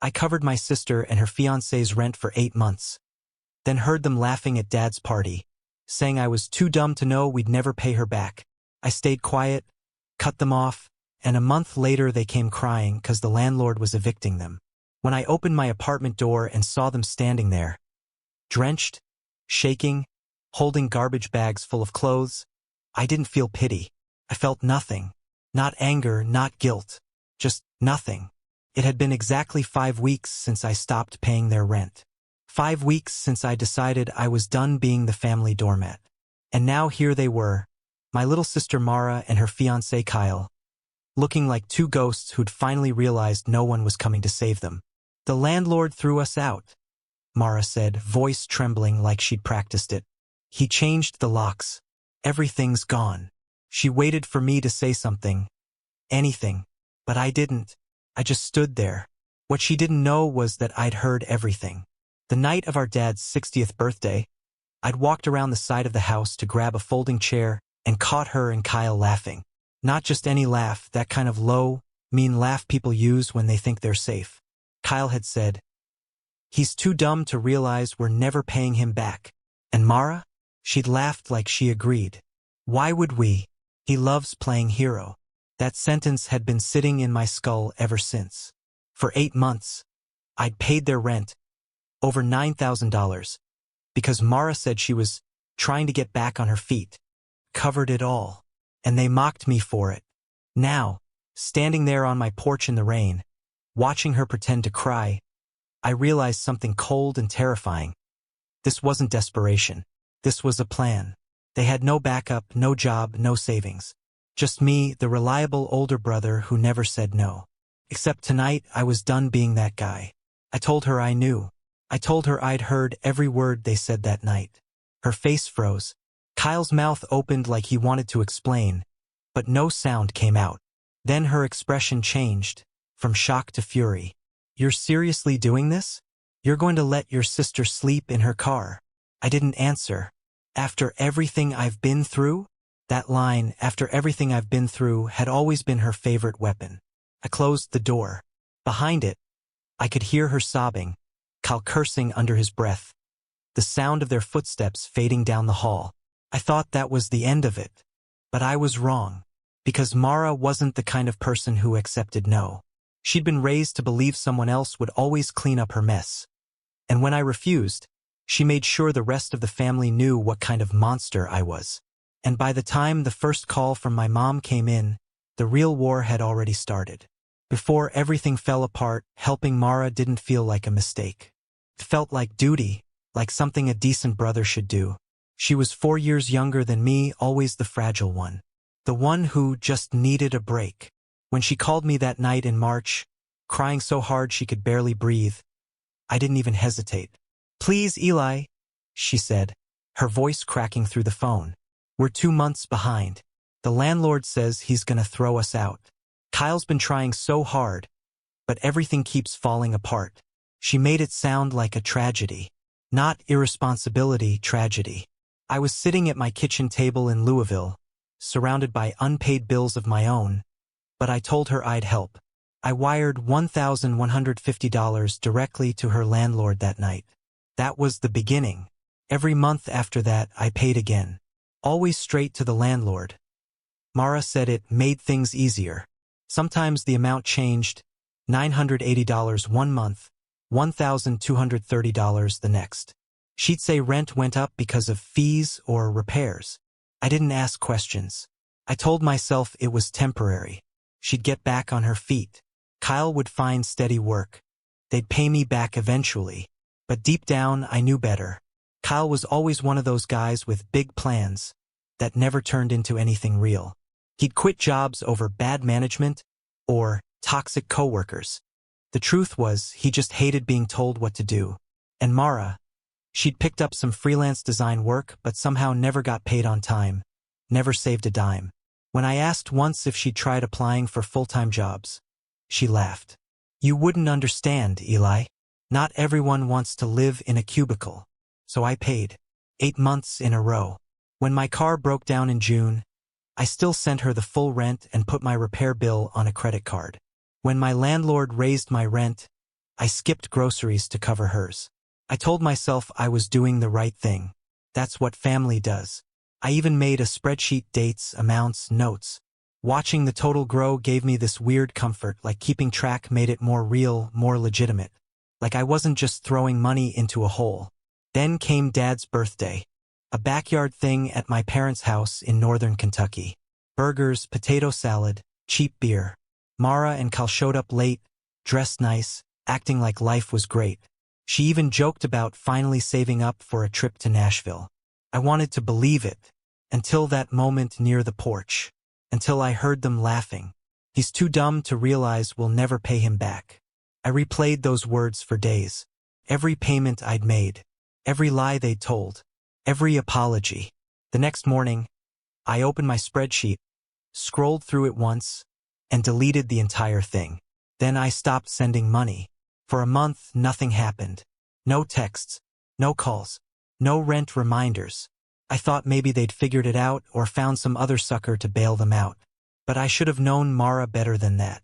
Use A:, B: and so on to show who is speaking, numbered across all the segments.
A: I covered my sister and her fiancé's rent for 8 months, then heard them laughing at Dad's party, saying I was too dumb to know we'd never pay her back. I stayed quiet, cut them off, and a month later they came crying because the landlord was evicting them. When I opened my apartment door and saw them standing there, drenched, shaking, holding garbage bags full of clothes, I didn't feel pity. I felt nothing. Not anger, not guilt. Just nothing. It had been exactly 5 weeks since I stopped paying their rent. 5 weeks since I decided I was done being the family doormat. And now here they were, my little sister Mara and her fiancé Kyle, looking like two ghosts who'd finally realized no one was coming to save them. "The landlord threw us out," Mara said, voice trembling like she'd practiced it. "He changed the locks. Everything's gone." She waited for me to say something. Anything. But I didn't. I just stood there. What she didn't know was that I'd heard everything. The night of our dad's 60th birthday, I'd walked around the side of the house to grab a folding chair and caught her and Kyle laughing. Not just any laugh, that kind of low, mean laugh people use when they think they're safe. Kyle had said, "He's too dumb to realize we're never paying him back." And Mara? She'd laughed like she agreed. "Why would we? He loves playing hero." That sentence had been sitting in my skull ever since. For 8 months, I'd paid their rent, over $9,000, because Mara said she was trying to get back on her feet. Covered it all. And they mocked me for it. Now, standing there on my porch in the rain, watching her pretend to cry, I realized something cold and terrifying. This wasn't desperation. This was a plan. They had no backup, no job, no savings. Just me, the reliable older brother who never said no. Except tonight, I was done being that guy. I told her I knew. I told her I'd heard every word they said that night. Her face froze. Kyle's mouth opened like he wanted to explain, but no sound came out. Then her expression changed, from shock to fury. "You're seriously doing this? You're going to let your sister sleep in her car?" I didn't answer. After everything I've been through? That line, "after everything I've been through," had always been her favorite weapon. I closed the door. Behind it, I could hear her sobbing, Kyle cursing under his breath, the sound of their footsteps fading down the hall. I thought that was the end of it. But I was wrong. Because Mara wasn't the kind of person who accepted no. She'd been raised to believe someone else would always clean up her mess. And when I refused, she made sure the rest of the family knew what kind of monster I was. And by the time the first call from my mom came in, the real war had already started. Before everything fell apart, helping Mara didn't feel like a mistake. It felt like duty, like something a decent brother should do. She was 4 years younger than me, always the fragile one. The one who just needed a break. When she called me that night in March, crying so hard she could barely breathe, I didn't even hesitate. "Please, Eli," she said, her voice cracking through the phone. "We're 2 months behind. The landlord says he's gonna throw us out. Kyle's been trying so hard, but everything keeps falling apart." She made it sound like a tragedy. Not irresponsibility, tragedy. I was sitting at my kitchen table in Louisville, surrounded by unpaid bills of my own, but I told her I'd help. I wired $1,150 directly to her landlord that night. That was the beginning. Every month after that, I paid again. Always straight to the landlord. Mara said it made things easier. Sometimes the amount changed, $980 one month, $1,230 the next. She'd say rent went up because of fees or repairs. I didn't ask questions. I told myself it was temporary. She'd get back on her feet. Kyle would find steady work. They'd pay me back eventually. But deep down, I knew better. Kyle was always one of those guys with big plans that never turned into anything real. He'd quit jobs over bad management or toxic coworkers. The truth was, he just hated being told what to do. And Mara, she'd picked up some freelance design work but somehow never got paid on time, never saved a dime. When I asked once if she'd tried applying for full-time jobs, she laughed. "You wouldn't understand, Eli. Not everyone wants to live in a cubicle." So I paid. 8 months in a row. When my car broke down in June, I still sent her the full rent and put my repair bill on a credit card. When my landlord raised my rent, I skipped groceries to cover hers. I told myself I was doing the right thing. That's what family does. I even made a spreadsheet, dates, amounts, notes. Watching the total grow gave me this weird comfort, like keeping track made it more real, more legitimate. Like I wasn't just throwing money into a hole. Then came Dad's birthday. A backyard thing at my parents' house in northern Kentucky. Burgers, potato salad, cheap beer. Mara and Cal showed up late, dressed nice, acting like life was great. She even joked about finally saving up for a trip to Nashville. I wanted to believe it, until that moment near the porch. Until I heard them laughing. He's too dumb to realize we'll never pay him back. I replayed those words for days. Every payment I'd made. Every lie they'd told. Every apology. The next morning, I opened my spreadsheet, scrolled through it once, and deleted the entire thing. Then I stopped sending money. For a month, nothing happened. No texts, no calls, no rent reminders. I thought maybe they'd figured it out or found some other sucker to bail them out. But I should have known Mara better than that.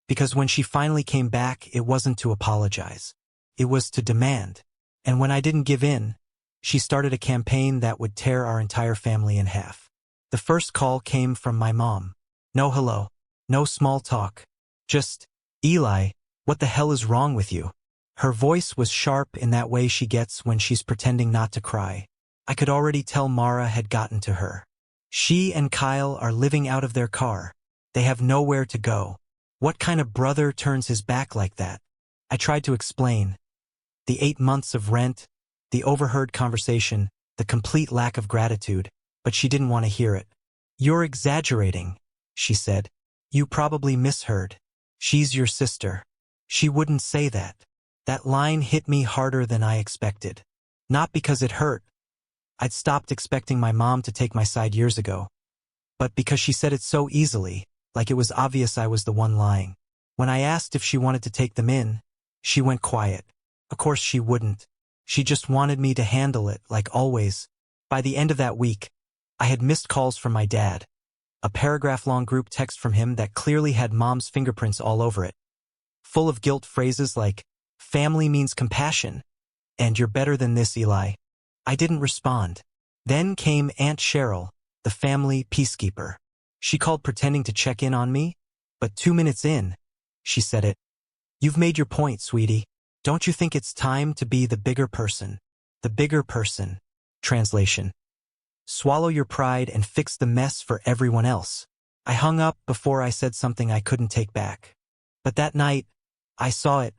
A: Because when she finally came back, it wasn't to apologize. It was to demand. And when I didn't give in, she started a campaign that would tear our entire family in half. The first call came from my mom. No hello. No small talk. Just, Eli, what the hell is wrong with you? Her voice was sharp in that way she gets when she's pretending not to cry. I could already tell Mara had gotten to her. She and Kyle are living out of their car. They have nowhere to go. What kind of brother turns his back like that? I tried to explain. The 8 months of rent, the overheard conversation, the complete lack of gratitude, but she didn't want to hear it. You're exaggerating, she said. You probably misheard. She's your sister. She wouldn't say that. That line hit me harder than I expected. Not because it hurt. I'd stopped expecting my mom to take my side years ago. But because she said it so easily, like it was obvious I was the one lying. When I asked if she wanted to take them in, she went quiet. Of course she wouldn't. She just wanted me to handle it, like always. By the end of that week, I had missed calls from my dad. A paragraph-long group text from him that clearly had Mom's fingerprints all over it. Full of guilt phrases like, family means compassion, and you're better than this, Eli. I didn't respond. Then came Aunt Cheryl, the family peacekeeper. She called pretending to check in on me, but 2 minutes in, she said it. You've made your point, sweetie. Don't you think it's time to be the bigger person? The bigger person. Translation. Swallow your pride and fix the mess for everyone else. I hung up before I said something I couldn't take back. But that night, I saw it.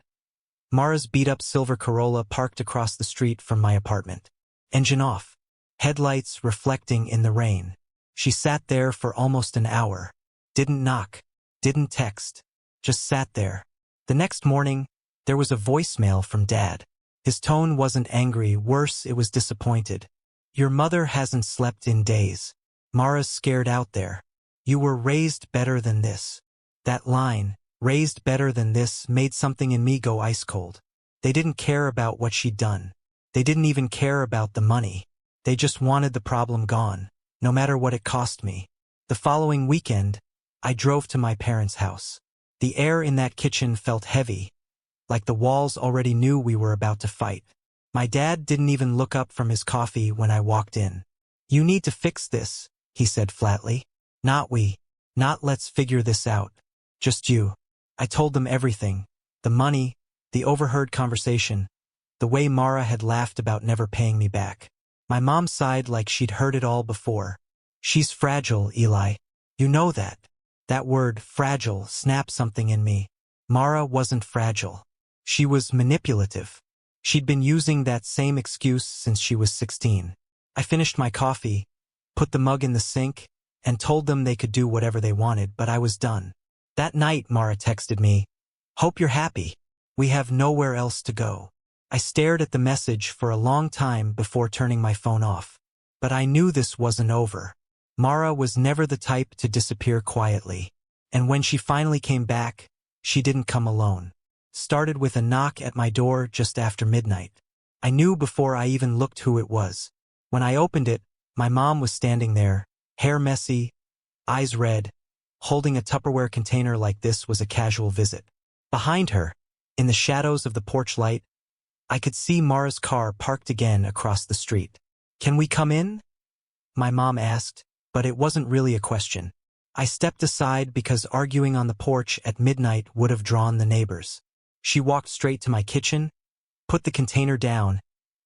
A: Mara's beat-up silver Corolla parked across the street from my apartment. Engine off. Headlights reflecting in the rain. She sat there for almost an hour. Didn't knock. Didn't text. Just sat there. The next morning, there was a voicemail from Dad. His tone wasn't angry, worse, it was disappointed. Your mother hasn't slept in days. Mara's scared out there. You were raised better than this. That line, raised better than this, made something in me go ice cold. They didn't care about what she'd done. They didn't even care about the money. They just wanted the problem gone, no matter what it cost me. The following weekend, I drove to my parents' house. The air in that kitchen felt heavy, like the walls already knew we were about to fight. My dad didn't even look up from his coffee when I walked in. You need to fix this, he said flatly. Not we. Not let's figure this out. Just you. I told them everything. The money, the overheard conversation, the way Mara had laughed about never paying me back. My mom sighed like she'd heard it all before. She's fragile, Eli. You know that. That word, fragile, snapped something in me. Mara wasn't fragile. She was manipulative. She'd been using that same excuse since she was 16. I finished my coffee, put the mug in the sink, and told them they could do whatever they wanted, but I was done. That night, Mara texted me, "Hope you're happy. We have nowhere else to go." I stared at the message for a long time before turning my phone off. But I knew this wasn't over. Mara was never the type to disappear quietly. And when she finally came back, she didn't come alone. Started with a knock at my door just after midnight. I knew before I even looked who it was. When I opened it, my mom was standing there, hair messy, eyes red, holding a Tupperware container like this was a casual visit. Behind her, In the shadows of the porch light, I could see Mara's car parked again across the street. "Can we come in?" my mom asked, but it wasn't really a question. I stepped aside because arguing on the porch at midnight would have drawn the neighbors. She walked straight to my kitchen, put the container down,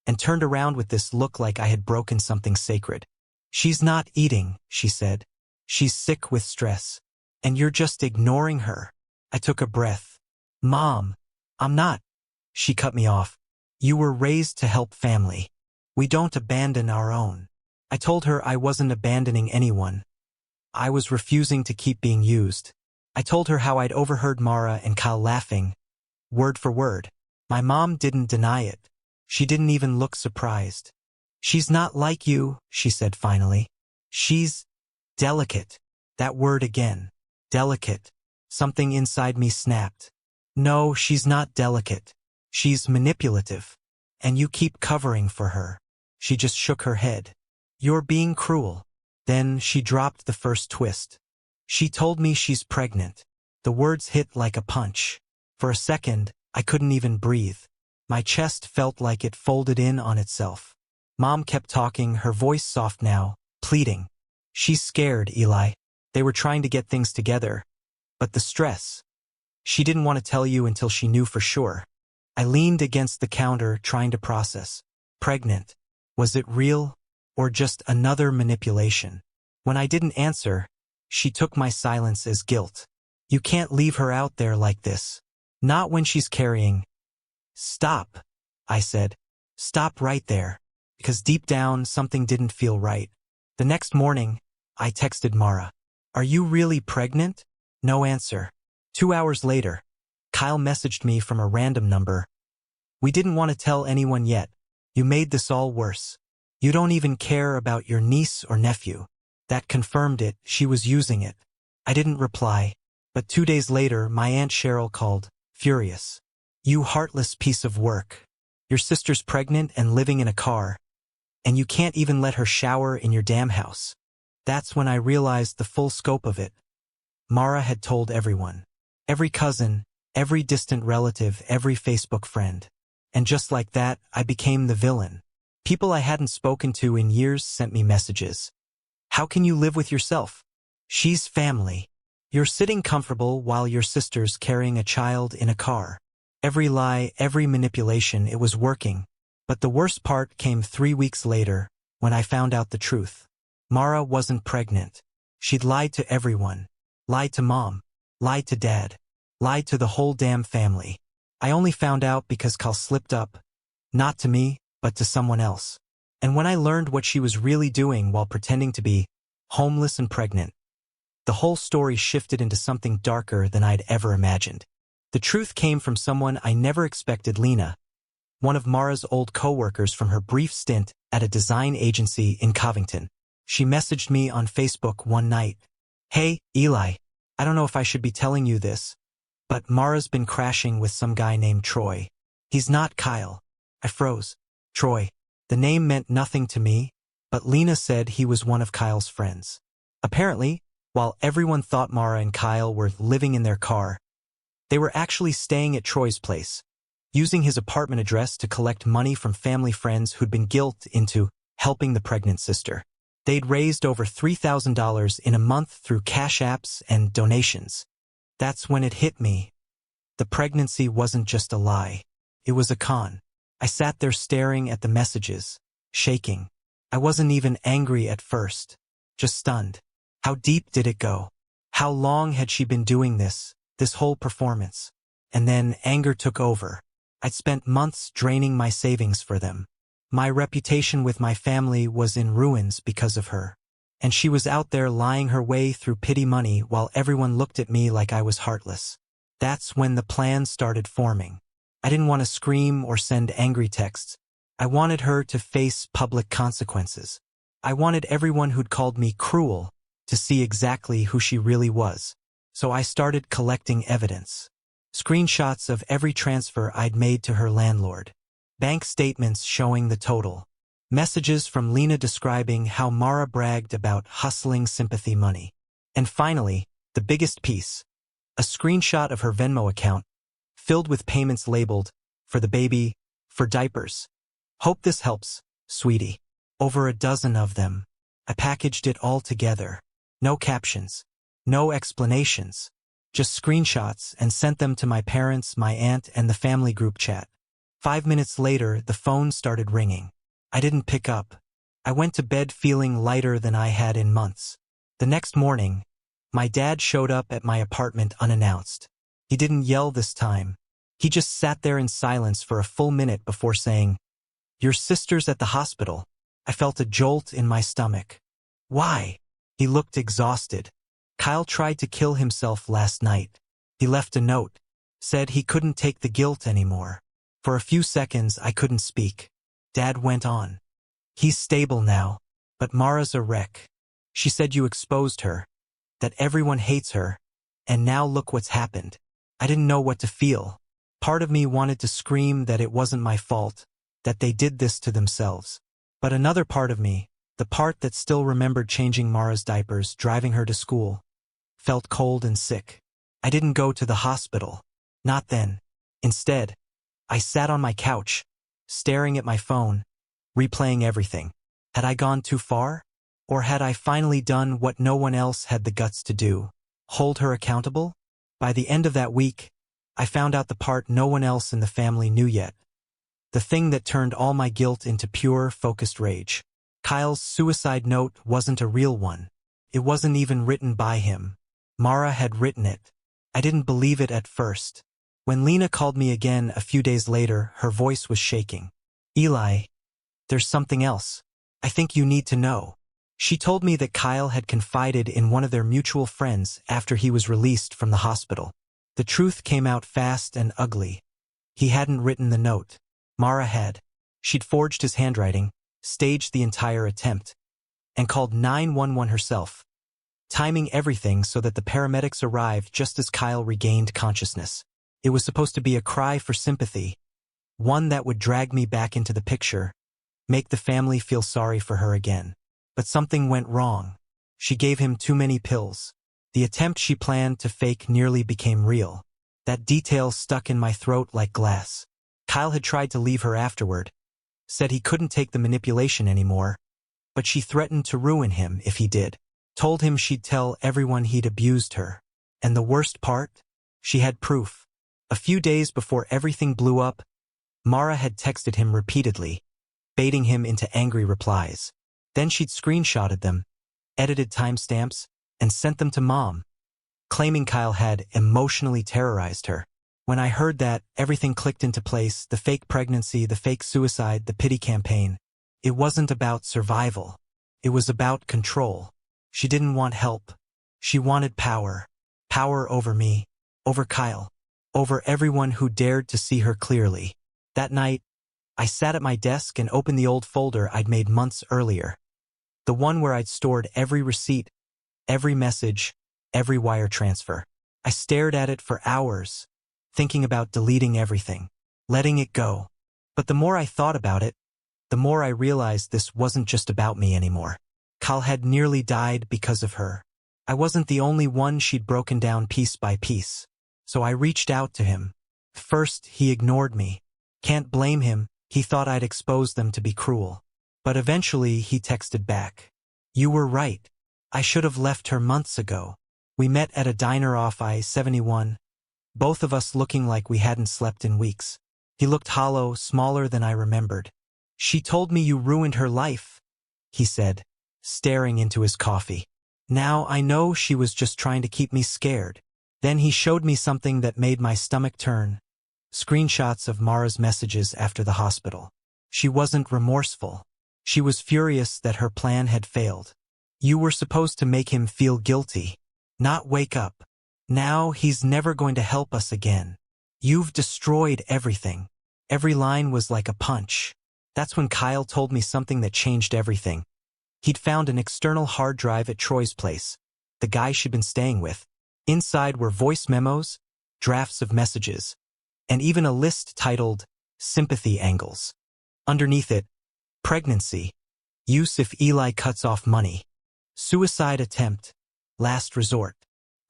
A: and turned around with this look like I had broken something sacred. "She's not eating," she said. "She's sick with stress. And you're just ignoring her." I took a breath. "Mom, I'm not." She cut me off. "You were raised to help family. We don't abandon our own." I told her I wasn't abandoning anyone. I was refusing to keep being used. I told her how I'd overheard Mara and Kyle laughing, word for word. My mom didn't deny it. She didn't even look surprised. "She's not like you," she said finally. "She's delicate." That word again. Delicate. Something inside me snapped. "No, she's not delicate. She's manipulative. And you keep covering for her." She just shook her head. "You're being cruel." Then she dropped the first twist. She told me she's pregnant. The words hit like a punch. For a second, I couldn't even breathe. My chest felt like it folded in on itself. Mom kept talking, her voice soft now, pleading. "She's scared, Eli. They were trying to get things together. But the stress. She didn't want to tell you until she knew for sure." I leaned against the counter, trying to process. Pregnant. Was it real? Or just another manipulation? When I didn't answer, she took my silence as guilt. "You can't leave her out there like this. Not when she's carrying." "Stop," I said. "Stop right there." Because deep down, something didn't feel right. The next morning, I texted Mara. "Are you really pregnant?" No answer. 2 hours later, Kyle messaged me from a random number. "We didn't want to tell anyone yet. You made this all worse. You don't even care about your niece or nephew." That confirmed it. She was using it. I didn't reply. But 2 days later, my Aunt Cheryl called, furious. "You heartless piece of work. Your sister's pregnant and living in a car. And you can't even let her shower in your damn house." That's when I realized the full scope of it. Mara had told everyone. Every cousin, every distant relative, every Facebook friend. And just like that, I became the villain. People I hadn't spoken to in years sent me messages. "How can you live with yourself? She's family. You're sitting comfortable while your sister's carrying a child in a car." Every lie, every manipulation, it was working. But the worst part came 3 weeks later, when I found out the truth. Mara wasn't pregnant. She'd lied to everyone. Lied to Mom. Lied to Dad. Lied to the whole damn family. I only found out because Kyle slipped up. Not to me, but to someone else. And when I learned what she was really doing while pretending to be homeless and pregnant, the whole story shifted into something darker than I'd ever imagined. The truth came from someone I never expected, Lena, one of Mara's old co-workers from her brief stint at a design agency in Covington. She messaged me on Facebook one night. "Hey, Eli, I don't know if I should be telling you this, but Mara's been crashing with some guy named Troy. He's not Kyle." I froze. Troy. The name meant nothing to me, but Lena said he was one of Kyle's friends. Apparently, while everyone thought Mara and Kyle were living in their car, they were actually staying at Troy's place, using his apartment address to collect money from family friends who'd been guilted into helping the pregnant sister. They'd raised over $3,000 in a month through cash apps and donations. That's when it hit me. The pregnancy wasn't just a lie. It was a con. I sat there staring at the messages, shaking. I wasn't even angry at first, just stunned. How deep did it go? How long had she been doing this whole performance? And then anger took over. I'd spent months draining my savings for them. My reputation with my family was in ruins because of her. And she was out there lying her way through pity money while everyone looked at me like I was heartless. That's when the plan started forming. I didn't want to scream or send angry texts. I wanted her to face public consequences. I wanted everyone who'd called me cruel to see exactly who she really was. So I started collecting evidence. Screenshots of every transfer I'd made to her landlord. Bank statements showing the total. Messages from Lena describing how Mara bragged about hustling sympathy money. And finally, the biggest piece. A screenshot of her Venmo account, filled with payments labeled, for the baby, for diapers. Hope this helps, sweetie. Over a dozen of them. I packaged it all together. No captions. No explanations. Just screenshots and sent them to my parents, my aunt, and the family group chat. 5 minutes later, the phone started ringing. I didn't pick up. I went to bed feeling lighter than I had in months. The next morning, my dad showed up at my apartment unannounced. He didn't yell this time. He just sat there in silence for a full minute before saying, "Your sister's at the hospital." I felt a jolt in my stomach. Why? He looked exhausted. Kyle tried to kill himself last night. He left a note. Said he couldn't take the guilt anymore. For a few seconds, I couldn't speak. Dad went on. He's stable now, but Mara's a wreck. She said you exposed her, that everyone hates her, and now look what's happened. I didn't know what to feel. Part of me wanted to scream that it wasn't my fault, that they did this to themselves. But another part of me, the part that still remembered changing Mara's diapers, driving her to school, felt cold and sick. I didn't go to the hospital. Not then. Instead, I sat on my couch, staring at my phone, replaying everything. Had I gone too far? Or had I finally done what no one else had the guts to do? Hold her accountable? By the end of that week, I found out the part no one else in the family knew yet. The thing that turned all my guilt into pure, focused rage. Kyle's suicide note wasn't a real one. It wasn't even written by him. Mara had written it. I didn't believe it at first. When Lena called me again a few days later, her voice was shaking. Eli, there's something else. I think you need to know. She told me that Kyle had confided in one of their mutual friends after he was released from the hospital. The truth came out fast and ugly. He hadn't written the note. Mara had. She'd forged his handwriting, staged the entire attempt, and called 911 herself, timing everything so that the paramedics arrived just as Kyle regained consciousness. It was supposed to be a cry for sympathy, one that would drag me back into the picture, make the family feel sorry for her again. But something went wrong. She gave him too many pills. The attempt she planned to fake nearly became real. That detail stuck in my throat like glass. Kyle had tried to leave her afterward, said he couldn't take the manipulation anymore, but she threatened to ruin him if he did. Told him she'd tell everyone he'd abused her. And the worst part? She had proof. A few days before everything blew up, Mara had texted him repeatedly, baiting him into angry replies. Then she'd screenshotted them, edited timestamps, and sent them to Mom, claiming Kyle had emotionally terrorized her. When I heard that, everything clicked into place, the fake pregnancy, the fake suicide, the pity campaign. It wasn't about survival. It was about control. She didn't want help. She wanted power. Power over me, over Kyle, over everyone who dared to see her clearly. That night, I sat at my desk and opened the old folder I'd made months earlier. The one where I'd stored every receipt, every message, every wire transfer. I stared at it for hours, thinking about deleting everything, letting it go. But the more I thought about it, the more I realized this wasn't just about me anymore. Kyle had nearly died because of her. I wasn't the only one she'd broken down piece by piece. So I reached out to him. First, he ignored me. Can't blame him, he thought I'd exposed them to be cruel. But eventually he texted back. You were right. I should have left her months ago. We met at a diner off I-71, both of us looking like we hadn't slept in weeks. He looked hollow, smaller than I remembered. She told me you ruined her life, he said, staring into his coffee. Now I know she was just trying to keep me scared. Then he showed me something that made my stomach turn. Screenshots of Mara's messages after the hospital. She wasn't remorseful. She was furious that her plan had failed. You were supposed to make him feel guilty, not wake up. Now he's never going to help us again. You've destroyed everything. Every line was like a punch. That's when Kyle told me something that changed everything. He'd found an external hard drive at Troy's place, the guy she'd been staying with. Inside were voice memos, drafts of messages, and even a list titled Sympathy Angles. Underneath it, pregnancy, use if Eli cuts off money, suicide attempt, last resort,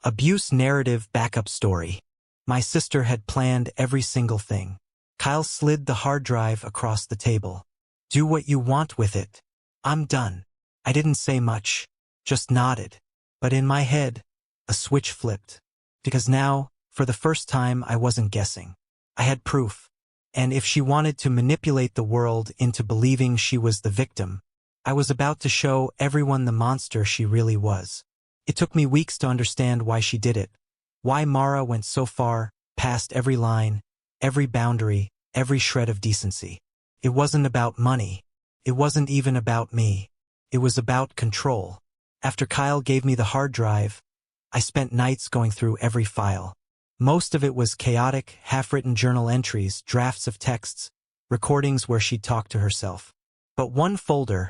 A: abuse narrative backup story. My sister had planned every single thing. Kyle slid the hard drive across the table. Do what you want with it. I'm done. I didn't say much, just nodded. But in my head, a switch flipped. Because now, for the first time, I wasn't guessing. I had proof. And if she wanted to manipulate the world into believing she was the victim, I was about to show everyone the monster she really was. It took me weeks to understand why she did it. Why Mara went so far, past every line, every boundary, every shred of decency. It wasn't about money. It wasn't even about me. It was about control. After Kyle gave me the hard drive, I spent nights going through every file. Most of it was chaotic, half-written journal entries, drafts of texts, recordings where she'd talked to herself. But one folder,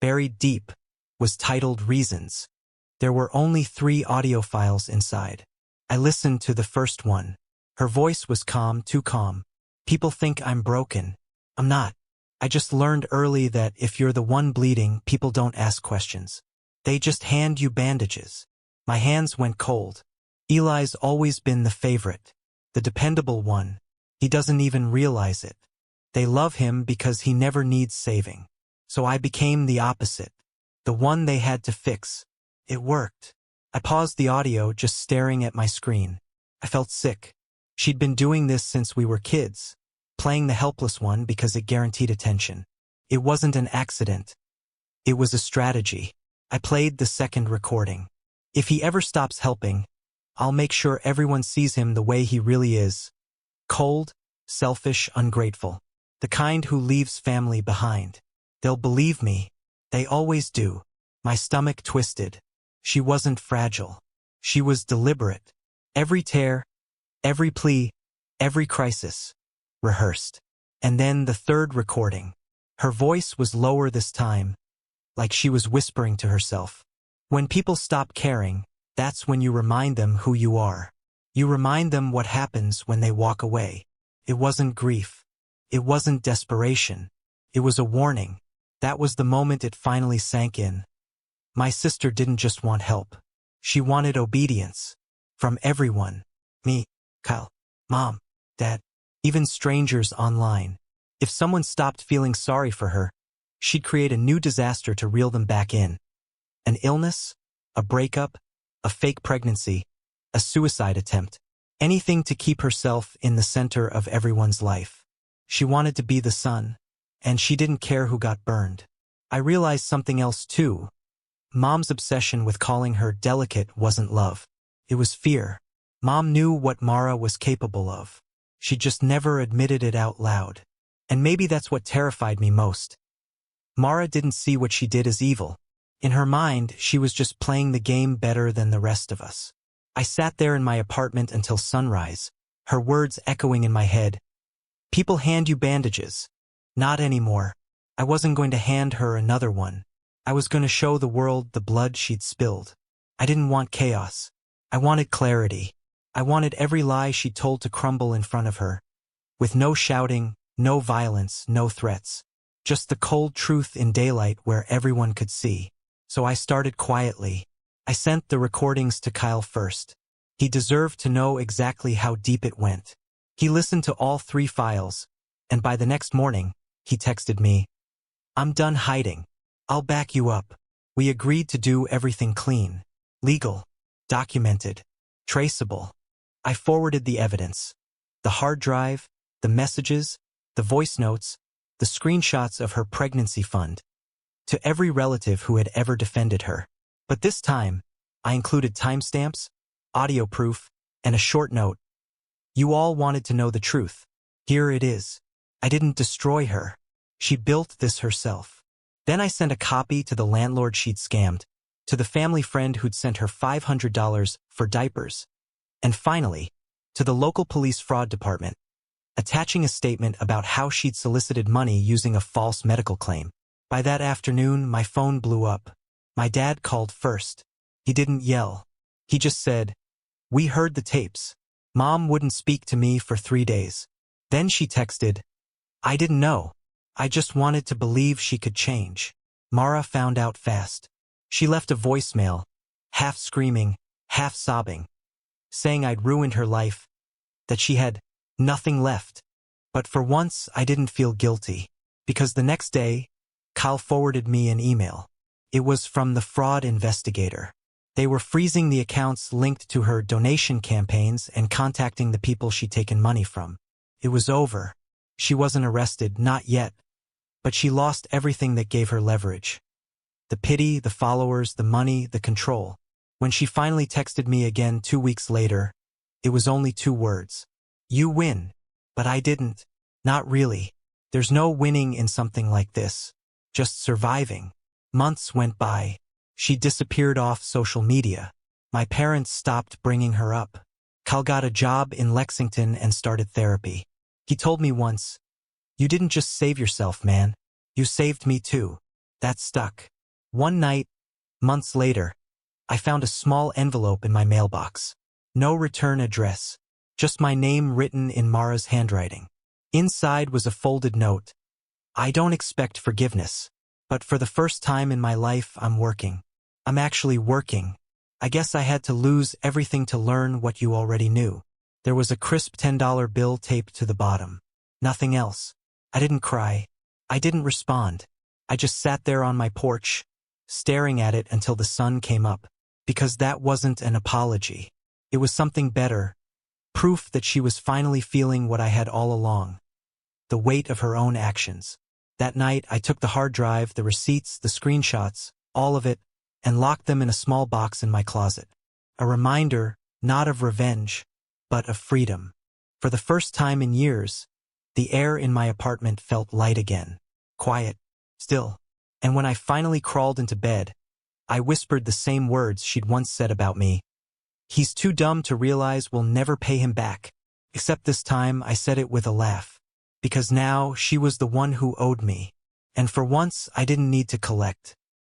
A: buried deep, was titled Reasons. There were only 3 audio files inside. I listened to the first one. Her voice was calm, too calm. People think I'm broken. I'm not. I just learned early that if you're the one bleeding, people don't ask questions. They just hand you bandages. My hands went cold. Eli's always been the favorite, the dependable one. He doesn't even realize it. They love him because he never needs saving. So I became the opposite, the one they had to fix. It worked. I paused the audio, just staring at my screen. I felt sick. She'd been doing this since we were kids, playing the helpless one because it guaranteed attention. It wasn't an accident. It was a strategy. I played the second recording. If he ever stops helping, I'll make sure everyone sees him the way he really is. Cold, selfish, ungrateful. The kind who leaves family behind. They'll believe me. They always do. My stomach twisted. She wasn't fragile. She was deliberate. Every tear, every plea, every crisis. Rehearsed. And then the third recording. Her voice was lower this time, like she was whispering to herself. When people stop caring, that's when you remind them who you are. You remind them what happens when they walk away. It wasn't grief. It wasn't desperation. It was a warning. That was the moment it finally sank in. My sister didn't just want help. She wanted obedience. From everyone. Me, Kyle, Mom, Dad, even strangers online. If someone stopped feeling sorry for her, she'd create a new disaster to reel them back in. An illness, a breakup, a fake pregnancy, a suicide attempt. Anything to keep herself in the center of everyone's life. She wanted to be the sun, and she didn't care who got burned. I realized something else too. Mom's obsession with calling her delicate wasn't love. It was fear. Mom knew what Mara was capable of. She just never admitted it out loud. And maybe that's what terrified me most. Mara didn't see what she did as evil. In her mind, she was just playing the game better than the rest of us. I sat there in my apartment until sunrise, her words echoing in my head. People hand you bandages. Not anymore. I wasn't going to hand her another one. I was going to show the world the blood she'd spilled. I didn't want chaos. I wanted clarity. I wanted every lie she told to crumble in front of her. With no shouting, no violence, no threats. Just the cold truth in daylight where everyone could see. So I started quietly. I sent the recordings to Kyle first. He deserved to know exactly how deep it went. He listened to all 3 files, and by the next morning, he texted me, "I'm done hiding. I'll back you up." We agreed to do everything clean, legal, documented, traceable. I forwarded the evidence. The hard drive, the messages, the voice notes, the screenshots of her pregnancy fund. To every relative who had ever defended her. But this time, I included timestamps, audio proof, and a short note. You all wanted to know the truth. Here it is. I didn't destroy her. She built this herself. Then I sent a copy to the landlord she'd scammed, to the family friend who'd sent her $500 for diapers, and finally, to the local police fraud department, attaching a statement about how she'd solicited money using a false medical claim. By that afternoon, my phone blew up. My dad called first. He didn't yell. He just said, "We heard the tapes." Mom wouldn't speak to me for 3 days. Then she texted, "I didn't know. I just wanted to believe she could change." Mara found out fast. She left a voicemail, half screaming, half sobbing, saying I'd ruined her life, that she had nothing left. But for once, I didn't feel guilty, because the next day, Kyle forwarded me an email. It was from the fraud investigator. They were freezing the accounts linked to her donation campaigns and contacting the people she'd taken money from. It was over. She wasn't arrested, not yet, but she lost everything that gave her leverage. The pity, the followers, the money, the control. When she finally texted me again 2 weeks later, it was only 2 words. You win. But I didn't. Not really. There's no winning in something like this. Just surviving. Months went by. She disappeared off social media. My parents stopped bringing her up. Kyle got a job in Lexington and started therapy. He told me once, "You didn't just save yourself, man. You saved me too." That stuck. One night, months later, I found a small envelope in my mailbox. No return address. Just my name written in Mara's handwriting. Inside was a folded note. "I don't expect forgiveness, but for the first time in my life, I'm working. I'm actually working. I guess I had to lose everything to learn what you already knew." There was a crisp $10 bill taped to the bottom. Nothing else. I didn't cry. I didn't respond. I just sat there on my porch, staring at it until the sun came up. Because that wasn't an apology. It was something better. Proof that she was finally feeling what I had all along. The weight of her own actions. That night, I took the hard drive, the receipts, the screenshots, all of it, and locked them in a small box in my closet. A reminder, not of revenge, but of freedom. For the first time in years, the air in my apartment felt light again. Quiet. Still. And when I finally crawled into bed, I whispered the same words she'd once said about me. "He's too dumb to realize we'll never pay him back." Except this time I said it with a laugh. Because now she was the one who owed me. And for once I didn't need to collect.